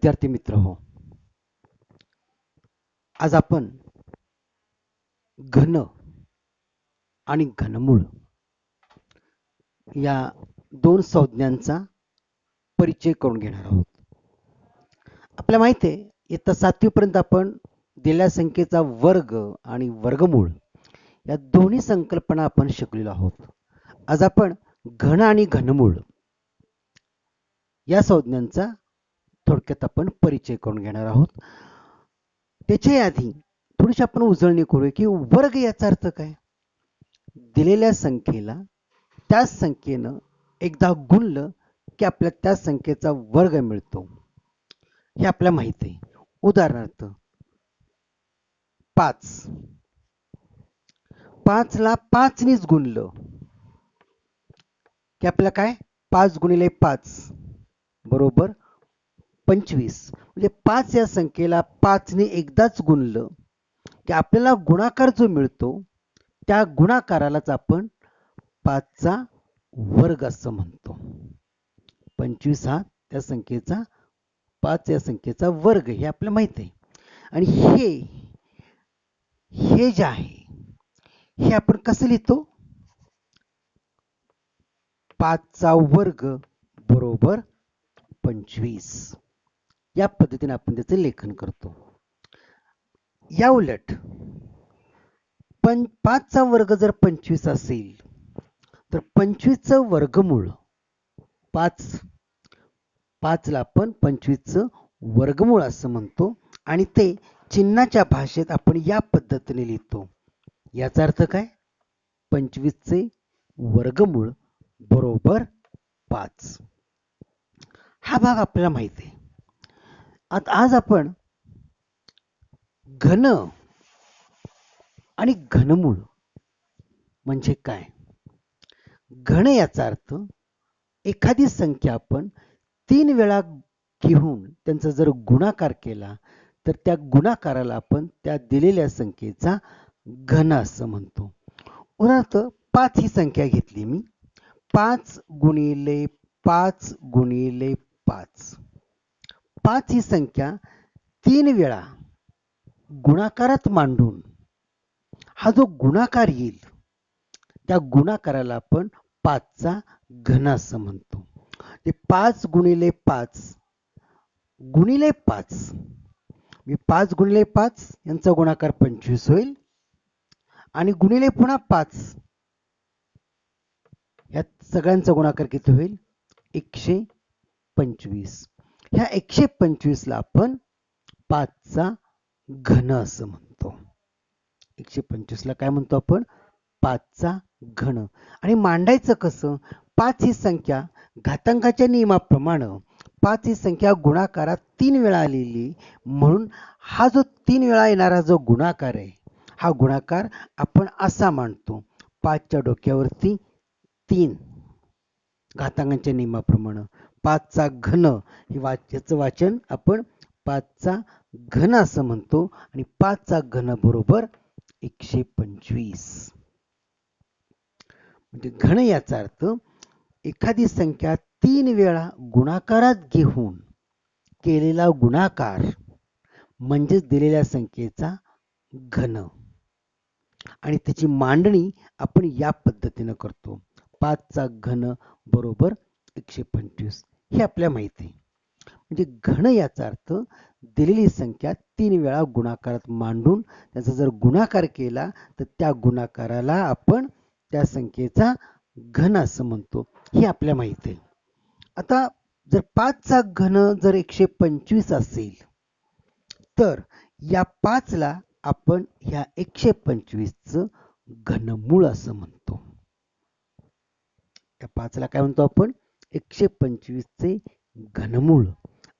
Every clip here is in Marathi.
विद्यार्थी मित्र हो, आज आपण घन आणि घनमूळ या दोन संज्ञांचा परिचय करून घेणार आहोत. आपल्याला माहिती आहे इयत्ता 7वी पर्यंत आपण दिलेल्या संख्येचा वर्ग आणि वर्गमूळ या दोन्ही संकल्पना आपण शिकलेलो आहोत. आज आपण घन आणि घनमूळ या संज्ञांचा थोडक्यात आपण परिचय करून घेणार आहोत. त्याच्या आधी थोडीशी आपण उजळणी करूया की वर्ग याचा अर्थ काय. दिलेल्या संख्येला त्याच संख्येनं एकदा गुणलं की आपल्या त्या संख्येचा वर्ग मिळतो हे आपल्याला माहित आहे. उदाहरणार्थ 5 ला 5 नीच गुणलं की आपल्याला काय 5 गुणिले 5 बरोबर 25. म्हणजे 5 या संख्येला 5 ने एकदाच गुणलं की आपल्याला गुणाकार जो मिळतो त्या गुणाकारालाच आपण 5 चा वर्ग असं म्हणतो. 25 हा त्या संख्येचा 5 या संख्येचा वर्ग हे आपल्याला माहित आहे. आणि हे जे आहे हे आपण कसं लिहितो. 5 चा वर्ग बरोबर 25 या पद्धतीने आपण त्याचे लेखन करतो. या उलट 5 चा वर्ग जर 25 असेल तर 25 चं वर्गमूळ 5 ला आपण 25 चं वर्गमूळ असं म्हणतो आणि ते चिन्हाच्या भाषेत आपण या पद्धतीने लिहितो. याचा अर्थ काय 25 चे वर्गमूळ बरोबर 5. हा भाग आपल्याला माहिती आहे. आता आज आपण घन आणि घनमूळ म्हणजे काय. घन याचा अर्थ एखादी संख्या आपण 3 वेळा घेऊन त्यांचा जर गुणाकार केला तर त्या गुणाकाराला आपण त्या दिलेल्या संख्येचा घन असं म्हणतो. उदाहरणार्थ 5 ही संख्या घेतली मी. 5 गुणिले 5 गुणिले 5. 5 ही संख्या 3 वेळा गुणाकारात मांडून हा जो गुणाकार येईल त्या गुणाकाराला आपण 5 चा घन असं म्हणतो. ते 5 गुणिले 5 गुणिले 5. 5 गुणिले 5 यांचा गुणाकार 25 होईल आणि गुणिले पुन्हा 5 या सगळ्यांचा गुणाकार किती होईल 125. ह्या 125 ला आपण 5 चा घन असं म्हणतो. 125 ला काय म्हणतो आपण 5 चा घन. आणि मांडायचं कसं. 5 ही संख्या घातांकाच्या नियमाप्रमाणे 5 ही संख्या गुणाकारात 3 वेळा आलेली म्हणून हा जो 3 वेळा येणारा जो गुणाकार आहे हा गुणाकार आपण असा मांडतो 5 च्या डोक्यावरती 3 घातांकाच्या नियमाप्रमाणे 5 चा घन हे याचं वाचन आपण 5 चा घन असं म्हणतो आणि 5 चा घन बरोबर 125. म्हणजे घन याचा अर्थ एखादी संख्या 3 वेळा गुणाकारात घेऊन केलेला गुणाकार म्हणजेच दिलेल्या संख्येचा घन. आणि त्याची मांडणी आपण या पद्धतीने करतो 5 चा घन बरोबर 125 हे आपल्याला माहिती आहे. म्हणजे घन याचा अर्थ दिलेली संख्या 3 वेळा गुणाकारात मांडून त्याचा जर गुणाकार केला तर त्या गुणाकाराला आपण त्या संख्येचा घन असं म्हणतो हे आपल्याला माहिती आहे. आता जर 5 चा घन जर 125 असेल तर या 5 ला आपण ह्या 125 चं घनमूळ असं म्हणतो. त्या 5 ला काय म्हणतो आपण 125 चे घनमूळ.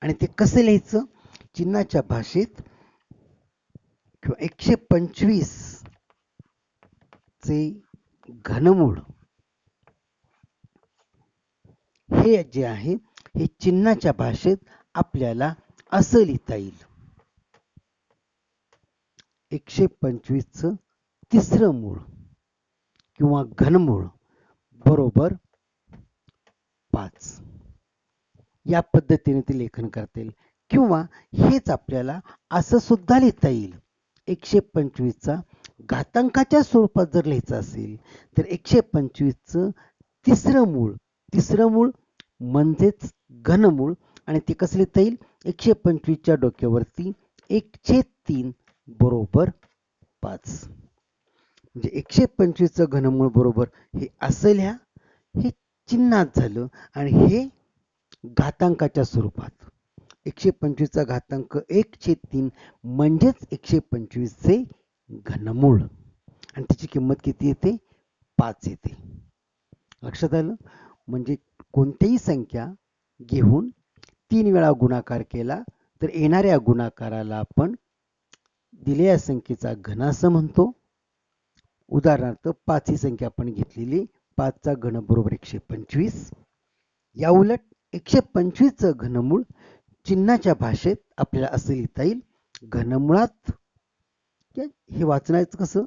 आणि ते कसं लिहायचं चिन्हाच्या भाषेत किंवा 125 चे घनमूळ हे जे आहे हे चिन्हाच्या भाषेत आपल्याला असं लिहिता येईल 125 चं तिसरं मूळ किंवा घनमूळ बरोबर 5. या पद्धतीने ते लेखन करता येईल. किंवा हेच आपल्याला असं सुद्धा लिहिता येईल. 125चा घातांकाच्या स्वरूपात जर लिहायचं असेल तर 125चं तिसरं मूळ म्हणजेच घनमूळ, आणि ते कसं लिहिता येईल? 125च्या डोक्यावरती 1/3 बरोबर 5. म्हणजे 125चं घनमूळ बरोबर हे असं लिहा, हे चिन्हात झालं, आणि हे घातांकाच्या स्वरूपात 125चा घातांक 1/3 म्हणजेच 125चे घनमूळ, आणि त्याची किंमत किती येते? 5 येते. लक्षात आलं? म्हणजे कोणतीही संख्या घेऊन 3 वेळा गुणाकार केला तर येणाऱ्या गुणाकाराला आपण दिलेल्या संख्येचा घन असं म्हणतो. उदाहरणार्थ 5 ही संख्या आपण घेतलेली, 5चा घन बरोबर 125. या उलट 125चं घनमूळ चिन्हाच्या भाषेत आपल्याला असं लिहिता येईल, घनमुळात हे वाचनाचं कसं?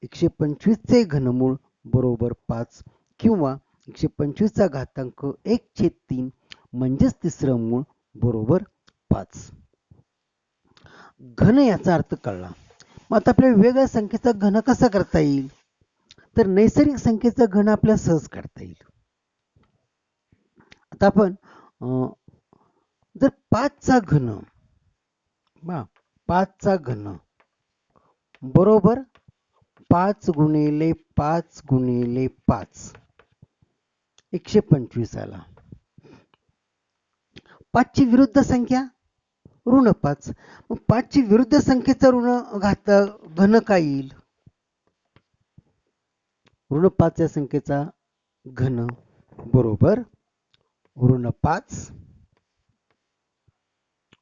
125चे घनमूळ बरोबर 5, किंवा 125चा घातांक 1/3 म्हणजेच तिसरं मूळ बरोबर 5. घन याचा अर्थ कळला. मग आता आपल्याला वेगवेगळ्या संख्येचा घन कसा करता येईल? तर नैसर्गिक संख्येचा घन आपल्याला सहज काढता येईल. आता आपण जर 5चा घन, 5चा घन बरोबर 5 गुणिले 5 गुणिले 5 125 आला. 5ची विरुद्ध संख्या ऋण 5. मग 5ची विरुद्ध संख्येचा घन काय येईल? ऋण 5 या संख्येचा घन बरोबर ऋण 5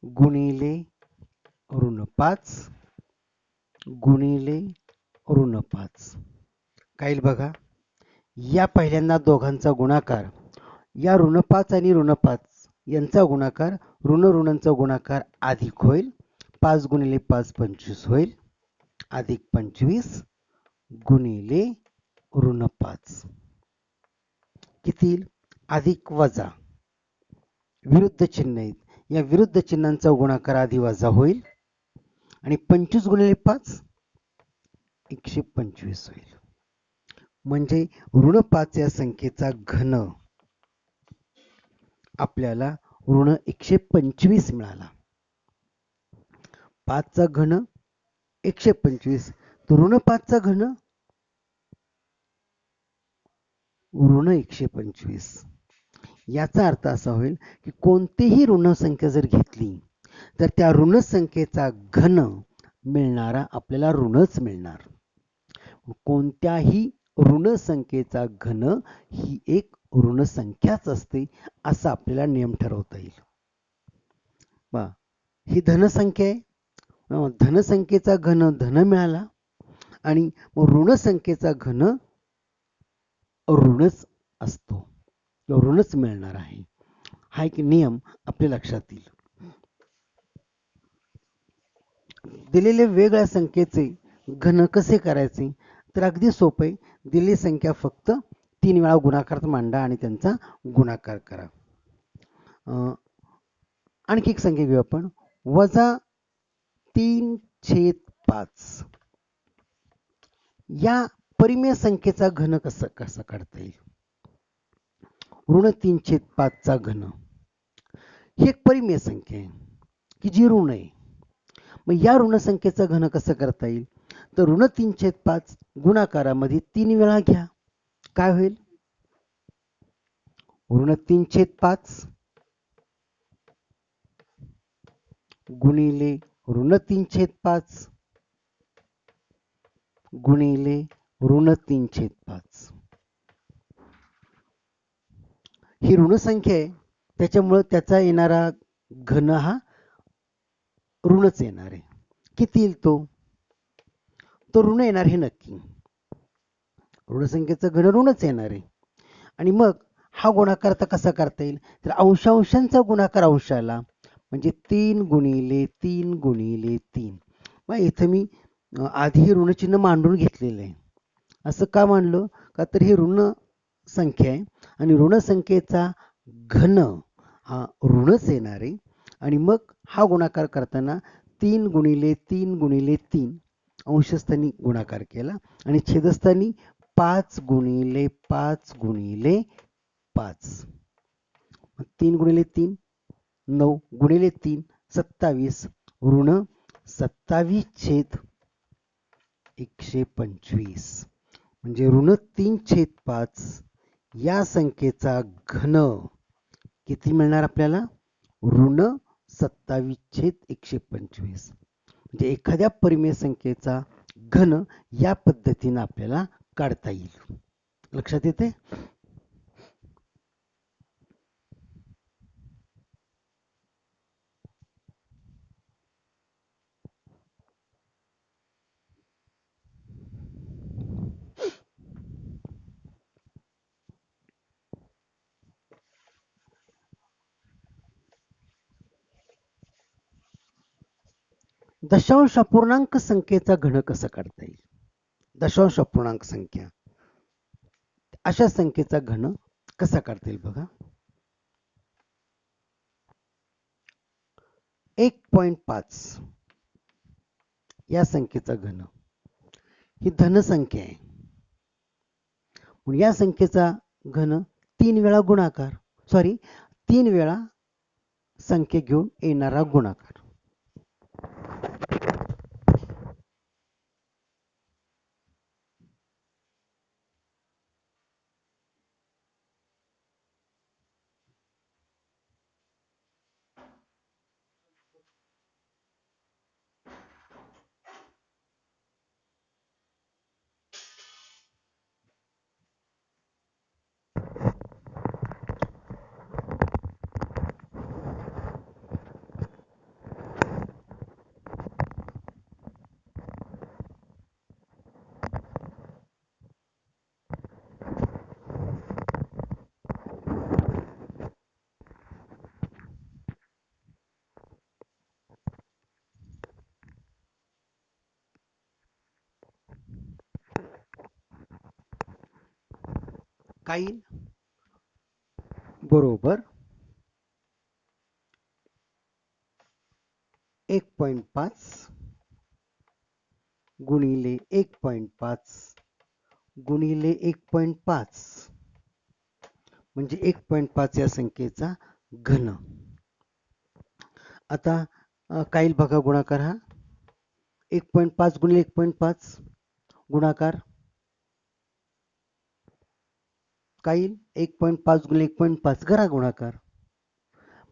गुणिले ऋण 5 गुणिले ऋण 5. काय येईल बघा? या पहिल्यांदा दोघांचा गुणाकार, या ऋण 5 आणि ऋण 5 यांचा गुणाकार, ऋण ऋणांचा गुणाकार अधिक होईल. 5 गुणिले 5 25 होईल, अधिक 25 गुणिले ऋण 5 किती? अधिक वजा, विरुद्ध चिन्ह आहेत, या विरुद्ध चिन्हांचा गुणाकार आधी वजा होईल, आणि 25 गुणिले 5 125 होईल. म्हणजे ऋण 5 या संख्येचा घन आपल्याला ऋण 125 मिळाला. 5चा घन 125, तर ऋण 5चा घन ऋण 125. याचा अर्थ असा होईल की कोणतीही ऋण संख्या जर घेतली तर त्या ऋण संख्येचा घन मिळणारा आपल्याला ऋणच मिळणार. कोणत्याही ऋण संख्येचा घन ही एक ऋण संख्याच असते, असा आपल्याला नियम ठरवता येईल. ही धनसंख्या आहे, धनसंख्येचा घन धन मिळाला, आणि ऋण संख्येचा घन ऋणच असतो, ऋणच मिळणार आहे. हा एक नियम आपल्या लक्षात येईल. दिलेले वेगळ्या संख्येचे घन कसे करायचे? तर अगदी सोपे. दिलेली संख्या फक्त 3 वेळा गुणाकारात मांडा आणि त्यांचा गुणाकार करा. आणखी एक संख्या घेऊ आपण, वजा 3/5. या परिमेय संख्येचा घन कसा काढता येईल? ऋण 3/5चा घन ही एक परिमेय संख्या आहे की जी ऋण आहे. मग या ऋण संख्येचा घन कसं करता येईल? तर ऋण 3/5 गुणाकारामध्ये 3 वेळा घ्या. काय होईल? ऋण 3/5 गुणिले ऋण 3/5 गुणिले ऋण 3/5. ही ऋण संख्या आहे, त्याच्यामुळे त्याचा येणारा घन हा ऋणच येणार आहे. किती येईल तो ऋण येणार हे नक्की. ऋण संख्येचं घन ऋणच येणार आहे. आणि मग हा गुणाकार आता कसा करता येईल? तर अंशांचा गुणाकार अंशाला, म्हणजे 3 गुणिले 3 गुणिले 3. मग इथं मी आधी ऋणचिन्ह मांडून घेतलेलं आहे. असं का मांडलं? का तर ही ऋण संख्या आहे आणि ऋण संख्येचा घन हा ऋणच येणार आहे, आणि मग हा गुणाकार करताना 3 गुणिले 3 गुणिले 3 अंशस्थानी गुणाकार केला आणि छेदस्थानी 5 गुणिले 5 गुणिले 5. 3 गुणिले 3 9 गुणिले 3 27 ऋण 27 छेद 125 म्हणजे ऋण 3 छेद 5 या संख्येचा घन किती मिळणार आपल्याला? ऋण 27 छेद 125. म्हणजे एखाद्या परिमेय संख्येचा घन या पद्धतीने आपल्याला काढता येईल. लक्षात येते? दशांश अपूर्णांक संख्येचा घन कसा काढता येईल? दशांश अपूर्णांक संख्या अशा संख्येचा घन कसा काढता येईल बघा. 1.5 या संख्येचा घन ही धनसंख्या आहे. या संख्येचा घन 3 वेळा गुणाकार 3 वेळा संख्या घेऊन येणारा गुणाकार. काय बरोबर 1.5 गुणिले 1.5 गुणिले 1.5 म्हणजे 1.5 या संख्येचा घन. आता काय बघा गुणाकार हा 1.5 गुणिले 1.5 गुणाकार काय 1.5 गुणिले 1.5 करा गुणाकार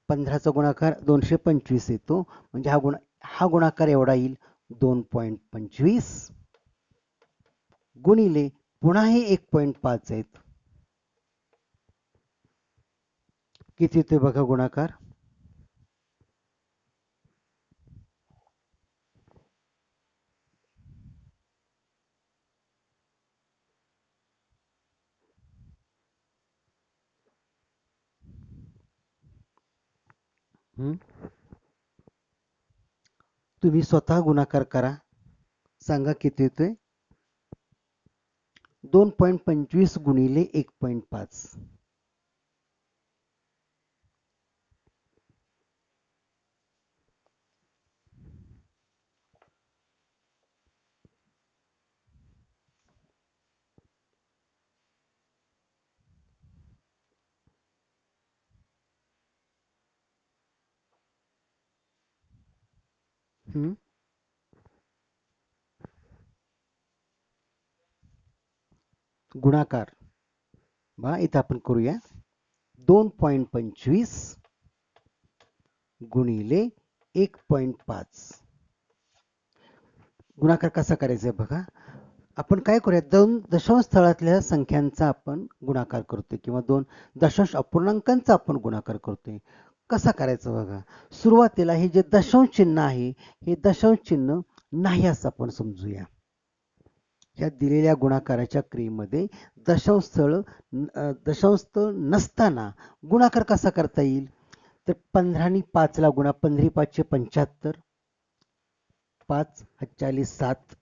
15चा गुणाकार 225 येतो म्हणजे हा गुणाकार एवढा येईल 2.25 गुणिले पुन्हा हे 1.5 आहेत किती येते बघा गुणाकार तुम्ही स्वतः गुणाकार करा सांगा किती येतोय 2.25 गुणिले 1.5 गुणाकार बघा इथं आपण करूया 2.25 गुणिले 1.5 गुणाकार कसा करायचा बघा आपण काय करूया 2 दशांश स्थळातल्या संख्यांचा आपण गुणाकार करतोय किंवा 2 दशांश अपूर्णांकांचा आपण गुणाकार करतोय कसा करायचा बघा सुरुवातीला हे जे दशांश चिन्ह आहे हे दशांश चिन्ह नाही असं आपण समजूया या दिलेल्या गुणाकाराच्या क्रियेमध्ये दशांश स्थळ नसताना गुणाकार कसा करता येईल तर 15 आणि 5 ला गुणा 15 5 75 5 40 7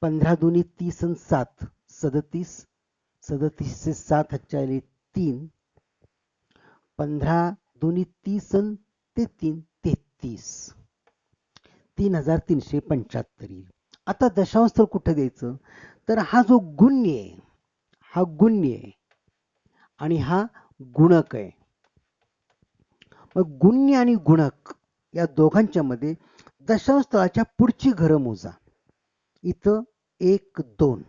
15 दूनी 30 आणि 7 37 37 से 7 40 3 15 दोन्ही 30 आणि ते 3 33. 3375 येईल. आता दशांश स्थळ कुठं द्यायचं? तर हा जो गुण्य आहे, हा गुण्य आहे आणि हा गुणक आहे. मग गुण्य आणि गुणक या दोघांच्या मध्ये दशांश स्थळाच्या पुढची घरं मोजा. इथं 1 2.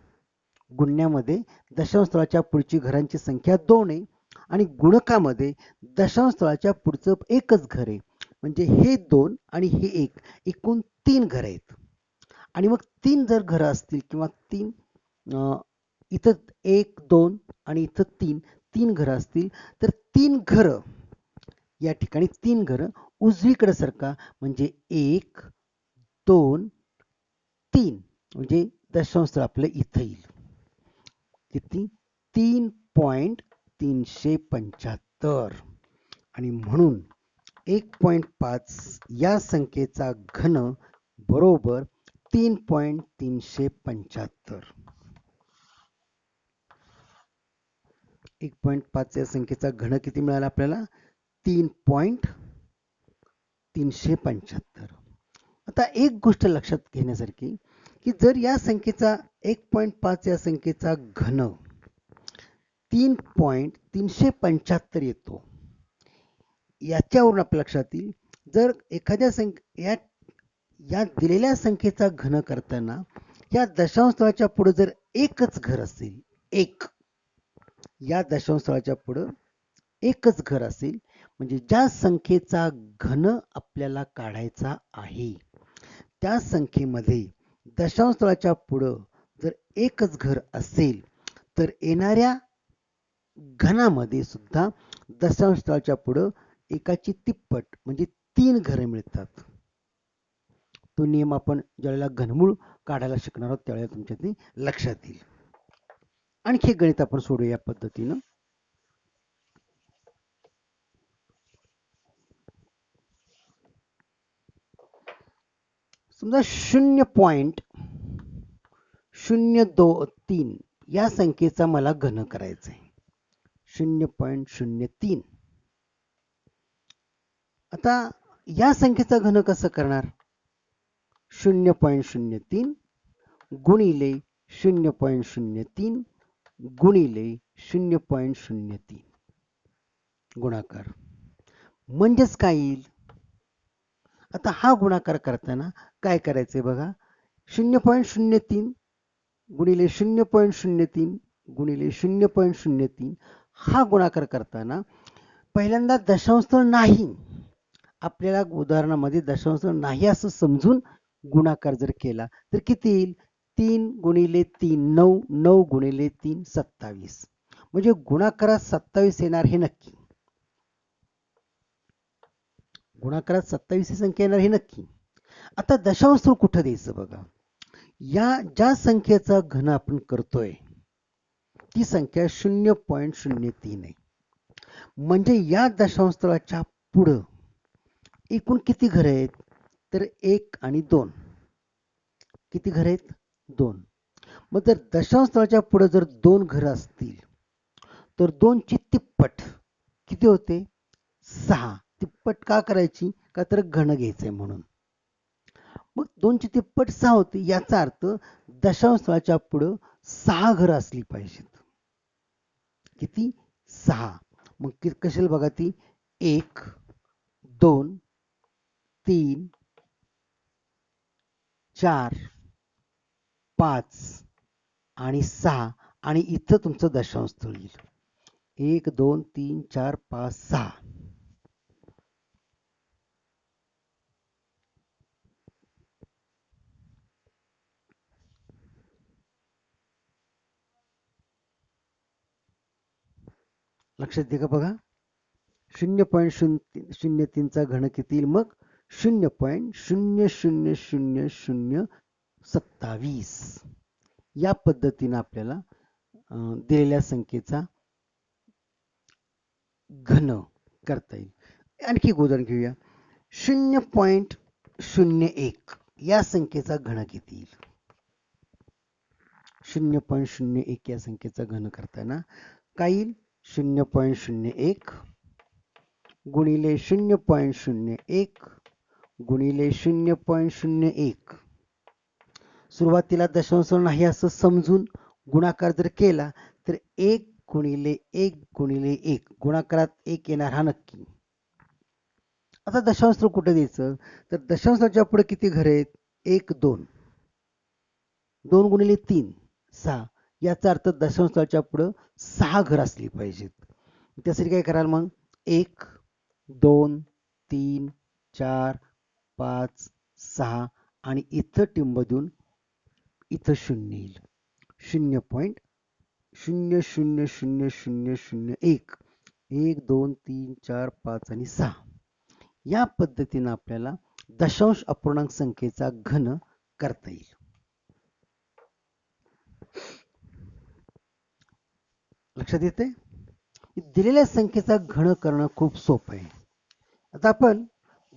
गुण्यामध्ये दशांश स्थळाच्या पुढची घरांची संख्या 2 आहे आणि गुणकामध्ये दशांश स्थळाच्या पुढचं एकच घर आहे. म्हणजे हे 2 आणि हे 1 एकूण 3 घर आहेत. आणि मग 3 जर घरं असतील किंवा 3 इथं 1 2 आणि इथं 3 घरं असतील तर 3 घरं या ठिकाणी 3 घरं उजवीकडे सरका म्हणजे 1 2 3 म्हणजे दशांश स्थळ आपलं इथं येईल. किती? 3.375 आणि म्हणून 1.5 या संख्येचा घन बरोबर 3.375. 1.5 या संख्येचा घन किती मिळाला आपल्याला? 3.375. आता एक गोष्ट लक्षात घेण्यासारखी की जर या संख्येचा 1.5 या संख्येचा घन 3.375 येतो, याच्यावरून आपल्या लक्षात येईल जर एखाद्या या दिलेल्या संख्येचा घन करताना या दशांश स्थळाच्या पुढे जर एकच घर असेल, या दशांश स्थळाच्या पुढे एकच घर असेल म्हणजे ज्या संख्येचा घन आपल्याला काढायचा आहे त्या संख्येमध्ये दशांश स्थळाच्या पुढे जर एकच घर असेल तर येणाऱ्या घनामध्ये सुद्धा दशांश स्थळाच्या पुढे एकाची तिप्पट म्हणजे 3 घरे मिळतात. तो नियम आपण ज्यावेळेला घनमूळ काढायला शिकणार आहोत त्यावेळेला तुमच्या ते लक्षात येईल. आणखी एक गणित आपण सोडूया या पद्धतीनं. समजा 0.023 या संख्येचा मला घन करायचा आहे. 0.03. आता या संख्येचा घन कसं करणार? 0.03 गुणिले 0.03 गुणिले 0.03 गुणाकार म्हणजेच काय येईल? आता हा गुणाकार करताना काय करायचंय बघा, 0.03 गुणिले 0.03 गुणिले 0.03 हा गुणाकार करताना पहिल्यांदा दशांश स्थळ नाही, आपल्याला उदाहरणामध्ये दशांश स्थळ नाही असं समजून गुणाकार जर केला तर किती येईल? 3 गुणिले 3 9, 9 गुणिले 3 27. म्हणजे गुणाकारात 27 येणार हे नक्की. गुणाकारात 27 ही संख्या येणार हे नक्की. आता दशांश स्थळ कुठं द्यायचं बघा. या ज्या संख्येचा घन आपण करतोय ती संख्या 0.03 आहे. म्हणजे या दशांश स्थळाच्या पुढं एकूण किती घर आहेत? तर 1 आणि 2. किती घर आहेत? 2. मग जर दशांश स्थळाच्या पुढे जर 2 घरं असतील तर 2 ची तिप्पट किती होते? 6. तिप्पट का करायची? का तर घन घ्यायचंय म्हणून. मग 2 ची तिप्पट 6 होते, याचा अर्थ दशांश स्थळाच्या पुढे 6 घरं असली पाहिजेत. किती? 6. मग कशाला बघा ती 1 2 3 4 5 आणि 6 आणि इथं तुमचं दशांश स्थळ येईल. 1 2 3 4 5 6. लक्षात दे का बघा, 0.03 चा घन किती येईल? मग 0.00027 या पद्धतीने आपल्याला दिलेल्या संख्येचा घन करता येईल. आणखी एक उदाहरण घेऊया. 0.01 या संख्येचा घन किती येईल? 0.01 या संख्येचा घन करताना काय येईल? 0.01 गुणिले 0.01 गुणिले 0.01. सुरुवातीला दशांश नाही असं समजून गुणाकार जर केला तर 1 गुणिले 1 गुणिले 1 गुणाकारात 1 येणार हा नक्की. आता दशांश कुठे द्यायचं तर दशांशाच्या पुढे किती घर आहेत 1 2 2 गुणिले 3 6 याचा अर्थ दशांशाच्या पुढे 6 घर असली पाहिजेत. त्यासाठी काय कराल मग 1 2 3 4 5 6 आणि इथं टिंब देऊन इथं 0 येईल 0.000001 1 2 3 4 5 आणि 6. या पद्धतीने आपल्याला दशांश अपूर्णांक संख्येचा घन करता येईल. लक्षात येते दिलेल्या संख्येचा घन करणं खूप सोपं आहे. आता आपण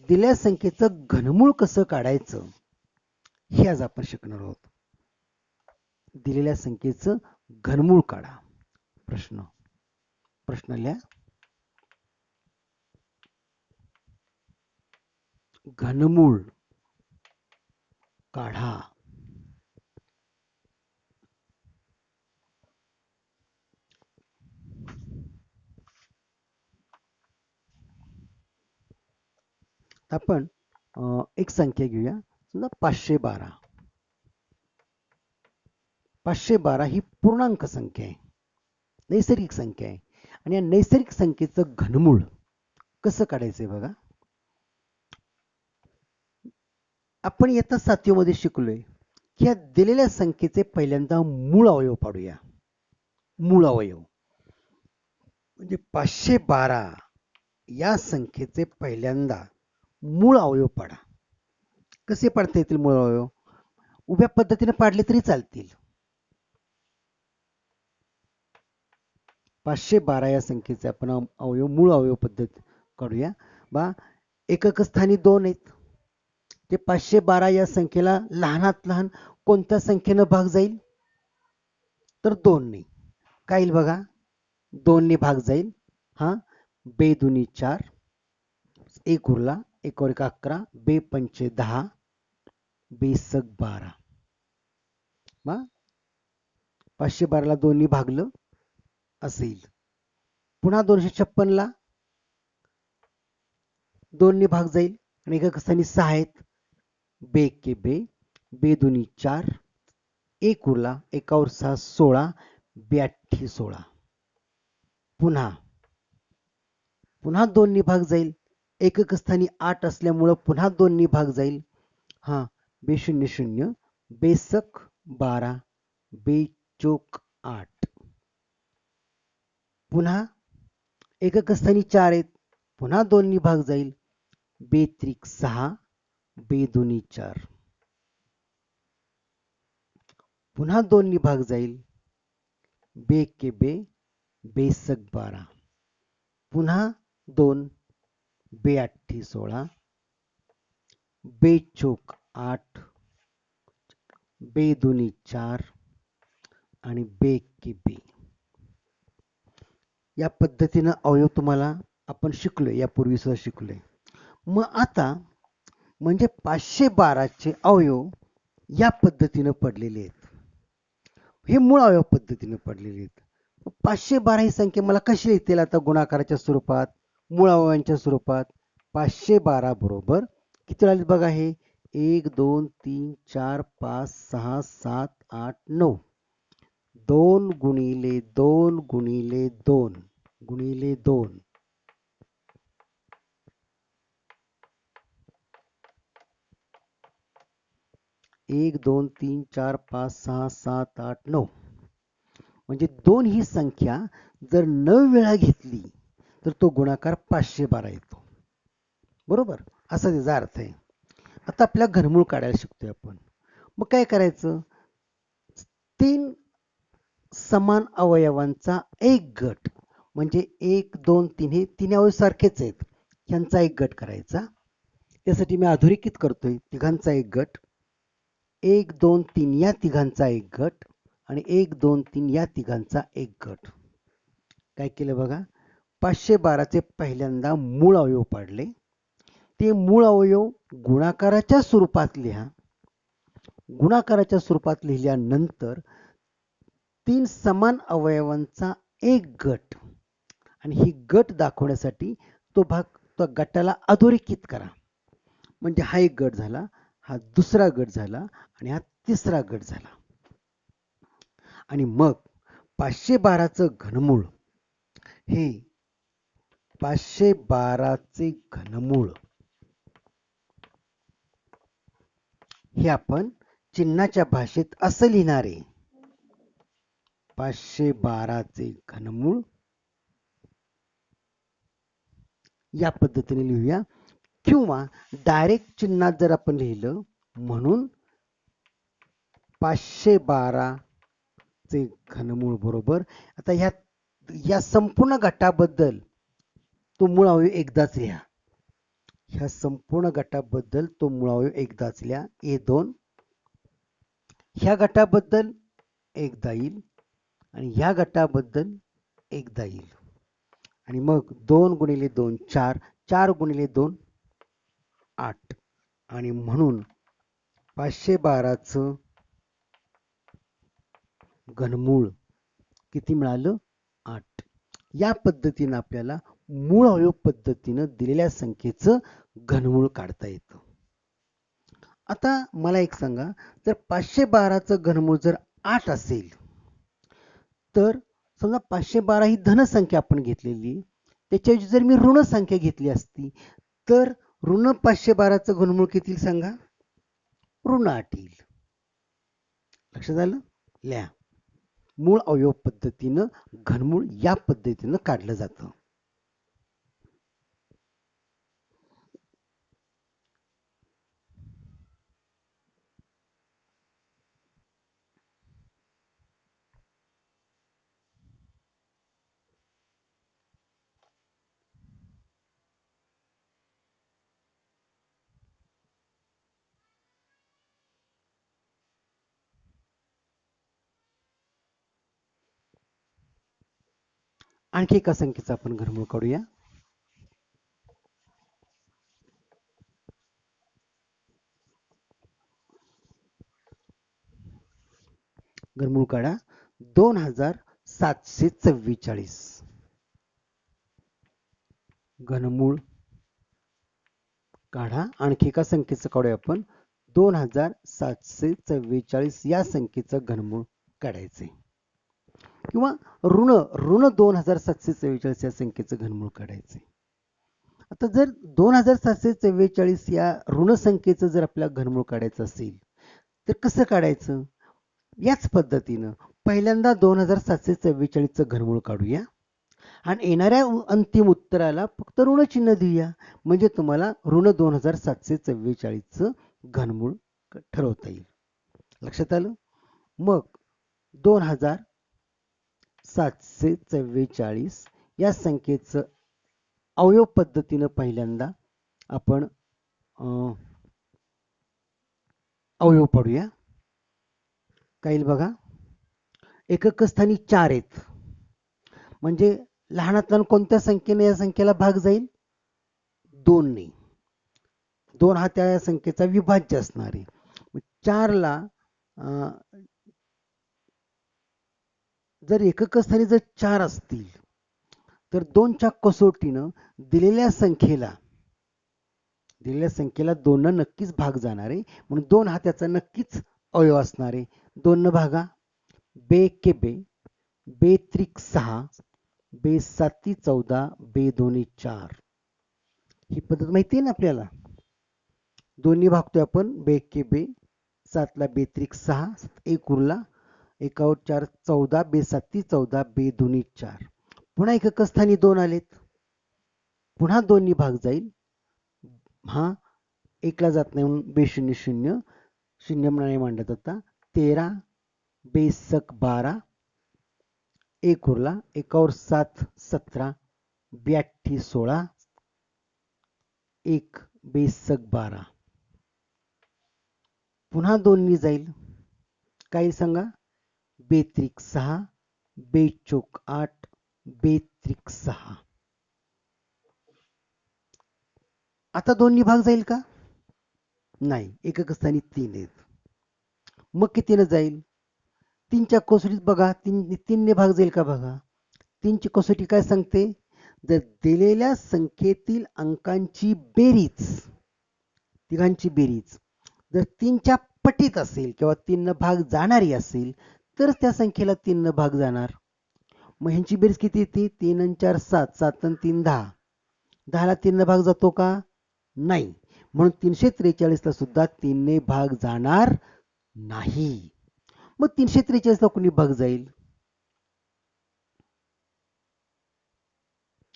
दिलेल्या संख्येचं घनमूळ कसं काढायचं हे आज आपण शिकणार आहोत. दिलेल्या संख्येचं घनमूळ काढा. प्रश्न लिहा. घनमूळ काढा. आपण एक संख्या घेऊया समजा 512. 512 ही पूर्णांक संख्या आहे नैसर्गिक संख्या आहे आणि या नैसर्गिक संख्येचं घनमूळ कसं काढायचंय बघा. आपण इयत्ता 7वी मध्ये शिकलोय की या दिलेल्या संख्येचे पहिल्यांदा मूळ अवयव पाडूया. मूळ अवयव म्हणजे 512 या संख्येचे पहिल्यांदा मूळ अवयव पाडा. कसे पाडता येतील मूळ अवयव उभ्या पद्धतीने पाडले तरी चालतील. 512 या संख्येचे आपण अवयव मूळ अवयव पद्धत काढूया. बा एकक स्थानी 2 आहेत. ते 512 या संख्येला लहानात लहान कोणत्या संख्येनं भाग जाईल तर 2 ने. काय येईल बघा 2 ने भाग जाईल. हा बे दुनी 4 1 उरला 1 और 1 11 बे पंचे 10 बेसक 12. 512 ला 2 ने भागलं असेल. पुन्हा 256 ला 2 ने भाग जाईल आणि एकक स्थानी 6 आहेत. बे के बे बे दुनी 4 1 उरला 1 और 6 16 82 16. पुन्हा 2 ने भाग जाईल. एकक स्थानी 8 असल्यामुळं पुन्हा 2 ने भाग जाईल. हा बे 0 0 बेसक 12 बे चोक 8. पुन्हा एकक स्थानी 4 आहेत. पुन्हा 2 ने भाग जाईल. बे त्रिक 6 बे दुनी 4. पुन्हा 2 ने भाग जाईल. बे के बे बेसक 12. पुन्हा 2 बे 8 16 बे चोक 8 बे दुनी 4 आणि बे के बे. या पद्धतीनं अवयव तुम्हाला आपण शिकलोय यापूर्वी सुद्धा शिकलोय. मग आता म्हणजे 512 चे अवयव या पद्धतीनं पडलेले आहेत. हे मूळ अवयव पद्धतीने पडलेले आहेत. 512 ही संख्या मला कशी येतील आता गुणाकाराच्या स्वरूपात मूळ अवयवांच्या स्वरूपात 512 बरोबर किती राहिले बघा हे 1 2 3 4 5 6 7 8 9 2 गुणिले 2 गुणिले 2 गुणिले 2 1 2 3 4 5 6 7 8 9 म्हणजे 2 ही संख्या जर 9 वेळा घेतली तर तो गुणाकार 512 येतो. बरोबर असा त्याचा अर्थ आहे. आता आपल्या घनमूळ काढायला शिकतोय आपण. मग काय करायचं 3 समान अवयवांचा एक गट म्हणजे 1 2 3 हे तीन अवयव सारखेच आहेत ह्यांचा एक गट करायचा. त्यासाठी मी अधोरेखित करतोय तिघांचा एक गट 1 2 3 या तिघांचा एक गट आणि 1 2 3 या तिघांचा एक गट. काय केलं बघा 512चे पहिल्यांदा मूळ अवयव पाडले. ते मूळ अवयव गुणाकाराच्या स्वरूपात लिहा. गुणाकाराच्या स्वरूपात लिहिल्यानंतर 3 समान अवयवांचा एक गट, आणि ही गट दाखवण्यासाठी तो गटाला अधोरेखित करा. म्हणजे हा एक गट झाला, हा दुसरा गट झाला आणि हा तिसरा गट झाला. आणि मग 512चं घनमूळ हे 512चे घनमूळ हे आपण चिन्हाच्या भाषेत असं लिहिणार आहे. 512चे घनमूळ या पद्धतीने लिहूया, किंवा डायरेक्ट चिन्हात जर आपण लिहिलं म्हणून 512चे घनमूळ बरोबर. आता या संपूर्ण गटाबद्दल तो मूळ अवयव एकदाच लिहा. ह्या संपूर्ण गटाबद्दल तो मूळ अवयव एकदाच लिहा. A2 ह्या गटाबद्दल एकदा येईल आणि ह्या गटाबद्दल एकदा येईल. आणि मग 2 गुणिले 2 4, 4 गुणिले 2 8, आणि म्हणून 512चं घनमूळ किती मिळालं? 8. या पद्धतीनं आपल्याला मूळ अवयव पद्धतीनं दिलेल्या संख्येचं घनमूळ काढता येतं. आता मला एक सांगा, जर 512चं घनमूळ जर 8 असेल, तर समजा 512 ही धनसंख्या आपण घेतलेली, त्याच्याऐवजी जर मी ऋण संख्या घेतली असती, तर ऋण 512चं घनमूळ किती सांगा? ऋण 8 येईल. लक्षात आलं? लिहा. मूळ अवयव पद्धतीनं घनमूळ या पद्धतीनं काढलं जातं. आणखी एका संख्येचं आपण घनमूळ काढूया. घनमूळ काढा. 2744 घनमूळ काढा. आणखी एका संख्येचं काढूया आपण. 2744 या संख्येचं घनमूळ काढायचे, किंवा ऋण 2744 या संख्येचं घनमूळ काढायचे. आता जर 2744 या ऋण संख्येचं जर आपल्याला घनमूळ काढायचं असेल, तर कसं काढायचं? याच पद्धतीनं पहिल्यांदा 2744चं घनमूळ काढूया आणि येणाऱ्या अंतिम उत्तराला फक्त ऋण चिन्ह देऊया, म्हणजे तुम्हाला ऋण 2744चं घनमूळ ठरवता येईल. लक्षात आलं? मग 2744 या संख्येचं अवयव पद्धतीनं पहिल्यांदा आपण अवयव पाडूया. काय येईल बघा. एकक स्थानी 4 आहेत, म्हणजे लहानात लहान कोणत्या संख्येने या संख्येला भाग जाईल? 2 ने. 2 हा त्या संख्येचा विभाज्य असणार आहे. 4 ला जर एकक स्थानी जर 4 असतील, तर 2च्या कसोटीनं दिलेल्या संख्येला 2 न नक्कीच भाग जाणार आहे, म्हणून 2 हा त्याचा नक्कीच अवयव असणार आहे. 2 न भागा. बे के बे, बे त्रिक 6, बे साती 14, बे दोन्ही 4. ही पद्धत माहिती आहे ना आपल्याला. 2 भागतोय आपण. बे के बे, 7 ला बे त्रिक 6, 1 उरला, 1 4 14, बे साती 14, बे दोन्ही 4. पुन्हा एकक स्थानी 2 आलेत, पुन्हा 2 भाग जाईल. हा 1 ला जात नाही म्हणून बे 0 0, 0 म्हणाने मांडत होता. 13, बे सक 12, 1 उरला, 1 और 7 17, बे 8 16, 1 बे सक 12. पुन्हा 2 जाईल. काय सांगा? बे त्रिक 6, बे चोक 8, बे त्रिक 6. आता 2 भाग जाईल का? नाही, एकक स्थानी 3 आहेत. मग कितीनं जाईल? 3च्या कसोटीत बघा, 3ने भाग जाईल का बघा. 3ची कसोटी काय सांगते? जर दिलेल्या संख्येतील अंकांची बेरीज, तिघांची बेरीज जर 3च्या पटीत असेल किंवा 3 भाग जाणारी असेल तर त्या संख्येला 3 भाग जाणार. मग ह्यांची बेरीज किती येते? 3 आणि 4 7, 7 आणि 3 10. 10ला 3 भाग जातो का? नाही. म्हणून 343ला सुद्धा 3ने भाग जाणार नाही. मग 343ला कुणी भाग जाईल?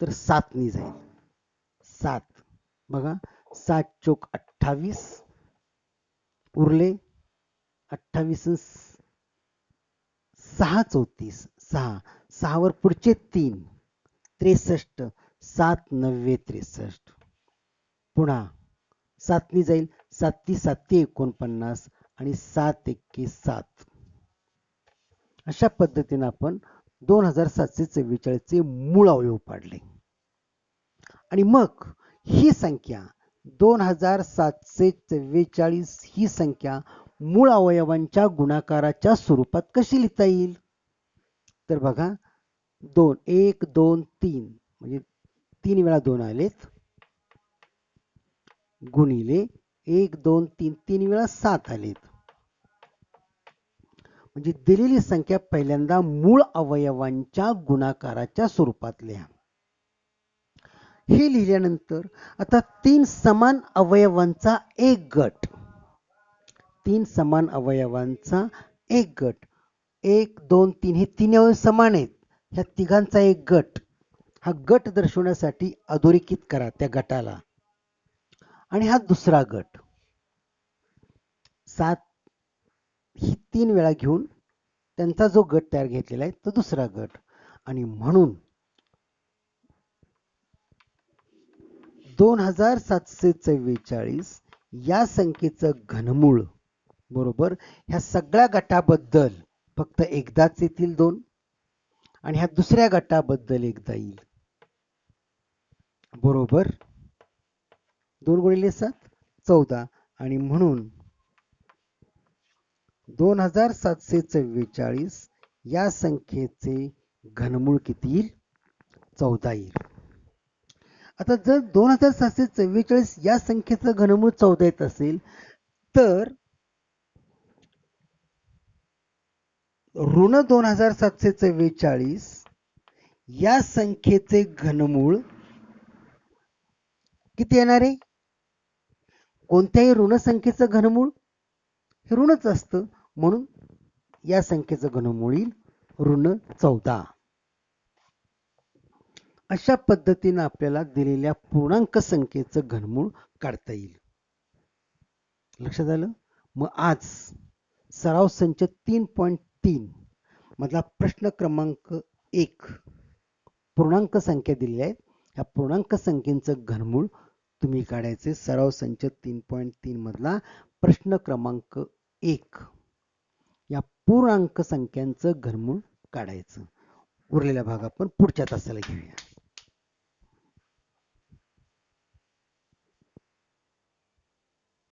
तर 7नी जाईल. 7 बघा, 7 चोक 28 उरले 28 6 34 6 6 वर पुढचे 3 63 7 9 63 पुन्हा 7नी जाईल 7 7 49 आणि 7 1 7. अशा पद्धतीने आपण 2744 चे मूळ अवयव पाडले आणि मग ही संख्या 2744 ही संख्या मूळ अवयवांच्या गुणाकाराच्या स्वरूपात कशी लिहिता येईल? तर बघा 2 1 2 3 म्हणजे 3 वेळा 2 आलेत गुणिले 1 2 3 3 वेळा 7 आलेत. म्हणजे दिलेली संख्या पहिल्यांदा मूळ अवयवांच्या गुणाकाराच्या स्वरूपात लिहा. हे लिहिल्यानंतर आता 3 समान अवयवांचा एक गट, 3 समान अवयवांचा एक गट 1 2 3 हे 3 अवयव समान आहेत. ह्या तिघांचा एक गट, हा गट दर्शवण्यासाठी अधोरेखित करा त्या गटाला. आणि हा दुसरा गट 7 ही 3 वेळा घेऊन त्यांचा जो गट तयार घेतलेला आहे तो दुसरा गट. आणि म्हणून 2744 या संख्येचं घनमूळ बरोबर ह्या सगळ्या गटाबद्दल फक्त एकदाच येतील 2 आणि ह्या दुसऱ्या गटाबद्दल एकदा येईल बरोबर 2 गुणिले 7 14 आणि म्हणून 2744 या संख्येचे घनमूळ किती येईल? 14 येईल. आता जर 2744 या संख्येचं घनमूळ 14 येत असेल तर ऋण 2744 या संख्येचे घनमूळ किती येणार आहे? कोणत्याही ऋण संख्येचं घनमूळ हे ऋणच असतं म्हणून या संख्येचं घनमूळ येईल ऋण 14. अशा पद्धतीने आपल्याला दिलेल्या पूर्णांक संख्येचं घनमूळ काढता येईल. लक्षात आलं? मग आज सराव संच 3.3 मधला प्रश्न क्रमांक 1 पूर्णांक संख्या दिलेल्या आहेत. ह्या पूर्णांक संख्येचं घनमूळ तुम्ही काढायचे. सराव संच 3.3 मधला प्रश्न क्रमांक 1 या पूर्णांक संख्यांचं घनमूळ काढायचं. उरलेला भाग आपण पुढच्या तासाला घेऊया.